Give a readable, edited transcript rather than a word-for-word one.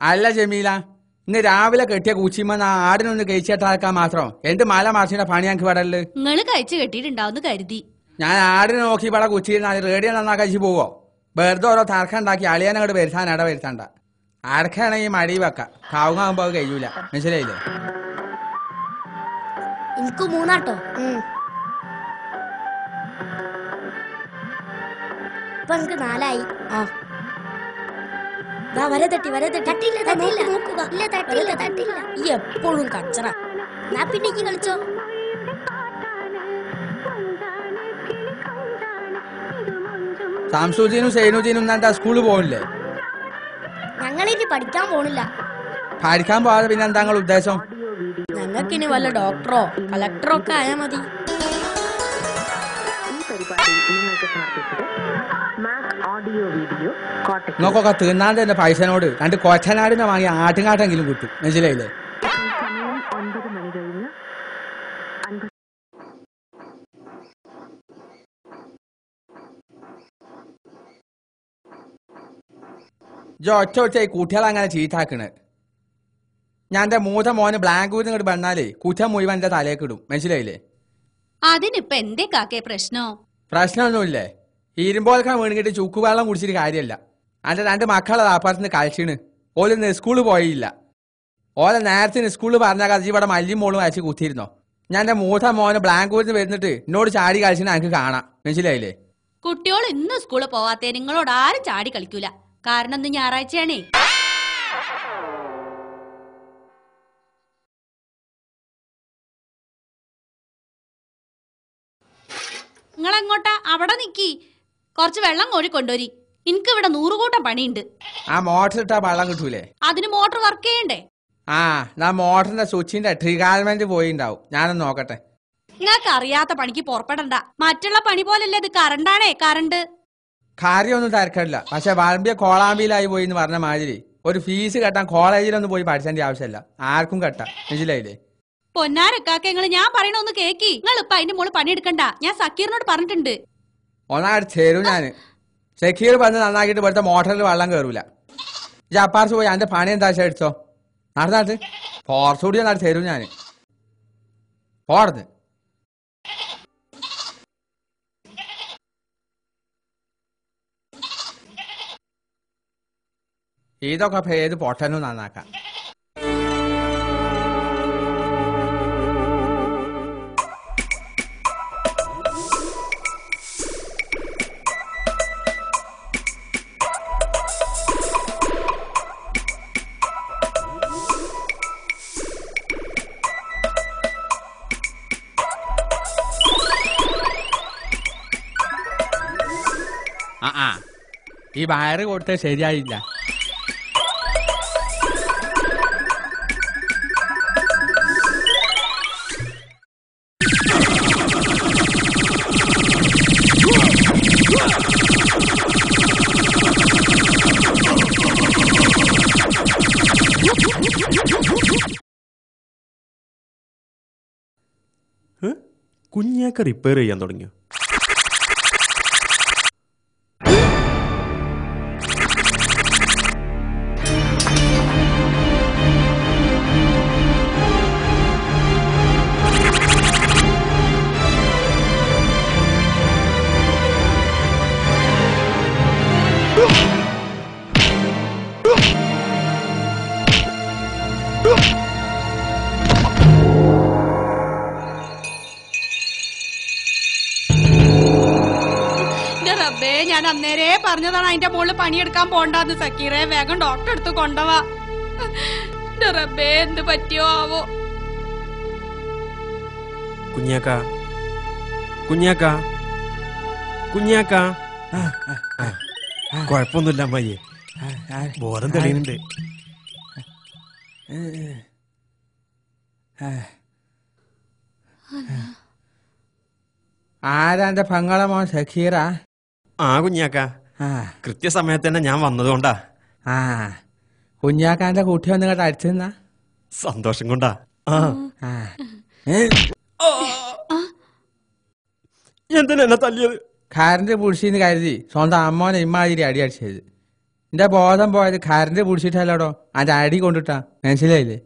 അല്ല ജമീല, ഇന്ന് രാവിലെ കെട്ടിയ കൂച്ചിമ്മ ആടിനൊന്ന് കഴിച്ചിട്ടാക്കാൻ മാത്രം എന്ത് മല മറിച്ചിന്റെ പണി ഞങ്ങൾക്ക് പടല്. നിങ്ങള് കഴിച്ചു കെട്ടിയിട്ടുണ്ടാവുന്ന കരുതി. ഞാൻ ആടിനെ നോക്കി ഇവിടെ കുച്ചിരുന്നാൽ റേഡിയോ നന്നാക്കി പോവോ? വെറുതെ ഓരോ തർക്കം ഉണ്ടാക്കി അളിയാനങ്ങോട്ട് വരുത്താൻ ഇട വരുത്തണ്ട. അടക്കാണെങ്കിൽ മടി വെക്കാം, കാവുങ്ങാകുമ്പോ അത് കഴിയൂല. മനസ്സിലായില്ലേ? എനിക്ക് 3 ഇപ്പൊ എനിക്ക് 4 ഈ എപ്പോഴും കച്ചറ. ഞാൻ പിന്നെ കളിച്ചോ. സാംസൂജിനും സൈനുജിനും എന്താ സ്കൂളിൽ പോകില്ലേ? ഞങ്ങളിനി പഠിക്കാൻ പോണില്ല. പഠിക്കാൻ പോകാതെ പിന്നെ എന്താ നിങ്ങളുടെ ഉദ്ദേശം? ഞങ്ങൾക്കിനി വല്ല ഡോക്ടറോ കളക്ടറോ ഒക്കെ ആയാൽ മതി. നോക്കൊക്കെ തിന്നാൻ തന്നെ പൈസനോട് 2 കൊച്ചനാടിനെ വാങ്ങി ആട്ടുകാട്ടെങ്കിലും കിട്ടും. മനസ്സിലായില്ലേ? ഒറ്റ കുട്ടികളെ അങ്ങനെ ചീത്താക്കണ്. ഞാൻ എന്റെ മൂത്ത മോന് ബ്ലാങ്കൂരിൽ ഇങ്ങോട്ട് വന്നാലേ കുറ്റം മുഴുവൻ എന്റെ തലേക്ക് ഇടും. മനസ്സിലായില്ലേ? അതിനിപ്പ എന്തേ കാക്കേ പ്രശ്നോ? പ്രശ്നമൊന്നുമില്ലേ. ഇരുമ്പോലക്കാൻ വീണിട്ട് ചുക്കുവെള്ളം കുടിച്ചിട്ട് കാര്യമല്ല. അന്റെ 2 മക്കളെ അപ്പുറത്തുനിന്ന് കളിച്ചിണ്. ഓല് സ്കൂളിൽ പോയില്ല. ഓലെ നേരത്തിന് സ്കൂളിൽ പറഞ്ഞാൽ അത് ഇവിടെ മല്ലിയും മോളും അയച്ച് കുത്തിയിരുന്നോ? ഞാൻ എന്റെ മൂത്ത മോന് ബ്ലാങ്കൂരിൽ വരുന്നിട്ട് എന്നോട് ചാടി കളിച്ചിട്ട് എനിക്ക് കാണാം. മനസ്സിലായില്ലേ? കുട്ടിയോൾ ഇന്ന് സ്കൂളിൽ പോവാത്തേ നിങ്ങളോട് ആരും ചാടി കളിക്കൂല. കാരണം ഇന്ന് ഞായറാഴ്ചയാണേ. നിങ്ങളെങ്ങോട്ടാ? അവിടെ നിക്കി, കുറച്ച് വെള്ളം കോരി കൊണ്ടുവരി. എനിക്ക് ഇവിടെ 100 കൂട്ടം പണിയുണ്ട്. ആ മോട്ടർ ഇട്ടാ വെള്ളം കിട്ടൂലേ? അതിന് മോട്ടർ വർക്ക് ചെയ്യണ്ടേ? ഞാൻ മോട്ടറിന്റെ സ്വിച്ചിന്റെ ട്രിഗാർമെന്റ് പോയിണ്ടാവും. ഞാനൊന്ന് നോക്കട്ടെ. നിങ്ങൾക്ക് അറിയാത്ത പണിക്ക് പുറപ്പെടണ്ട. മറ്റുള്ള പണി പോലല്ലേ ഇത്. കറണ്ടാണേ, കറണ്ട്. കാര്യമൊന്നും തിരക്കില്ല. പക്ഷെ വളമ്പിയ കോളാമ്പിയിലായി പോയി എന്ന് പറഞ്ഞ മാതിരി ഒരു ഫീസ് കെട്ടാൻ കോളേജിലൊന്നും പോയി പഠിച്ചതിന്റെ ആവശ്യമില്ല. ആർക്കും കെട്ടാം. മനസ്സിലായില്ലേ? പൊന്നാരക്കാക്കെ ഞാൻ പറയണ ഒന്ന് കേക്കി. നിങ്ങൾ ഇപ്പൊ അതിന്റെ മോള് പണിയെടുക്കണ്ട. ഞാൻ സക്കീറിനോട് പറഞ്ഞിട്ടുണ്ട്. ഒന്നായിട്ട് ചേരും ഞാന്. സക്കീർ വന്ന് നന്നാക്കിയിട്ട് ഇവിടുത്തെ മോട്ടറിൽ വെള്ളം കയറൂല. ജപ്പാർസ് പോയി അതിന്റെ പണി എന്താ അടിച്ചോ നടന്നാട്ട് കുറച്ചുകൂടി ഒന്നായിട്ട് ചേരും ഞാന്. പോടന്ന് ഇതൊക്കെ പേര് പൊട്ടനും നന്നാക്കാം. ഈ വയറ് കൊടുത്ത് ശരിയായില്ല. കുഞ്ഞാക്ക റിപ്പയർ ചെയ്യാൻ തുടങ്ങിയോ? ഞാൻ അന്നേരേ പറഞ്ഞതാണ് അതിന്റെ മുകളിൽ പണിയെടുക്കാൻ പോണ്ടാന്ന്. സക്കീറെ വേഗം ഡോക്ടറെ അടുത്ത് കൊണ്ടുപോവാ. റബ്ബേ എന്ത് പറ്റിയോ ആവോ. കുഞ്ഞാക്ക കുഞ്ഞാക്ക കുഞ്ഞാക്ക കുഴപ്പമൊന്നുമില്ല അമ്മയെ, ബോധം തെളിയുന്നുണ്ട്. ആരാന്റെ പങ്ങള മോൻ സക്കീറ? ആ കുഞ്ഞാക്ക, കൃത്യസമയത്ത് തന്നെ ഞാൻ വന്നതുകൊണ്ടാ. കുഞ്ഞാക്കാന്റെ കുട്ടി ഒന്ന് കേട്ട് അടിച്ചെന്ന സന്തോഷം കൊണ്ടാ. എന്തിനാ എന്നെ തല്ലിയത്? കറണ്ട് പിടിച്ചിന്ന് കരുതി സ്വന്തം അമ്മോനെ ഇമ്മാതിരി അടി അടിച്ചത്. എന്റെ ബോധം പോയത് കറണ്ട് പിടിച്ചിട്ടല്ലോടോ അതിന്റെ അടി കൊണ്ടിട്ടാ, മനസ്സിലായില്ലേ?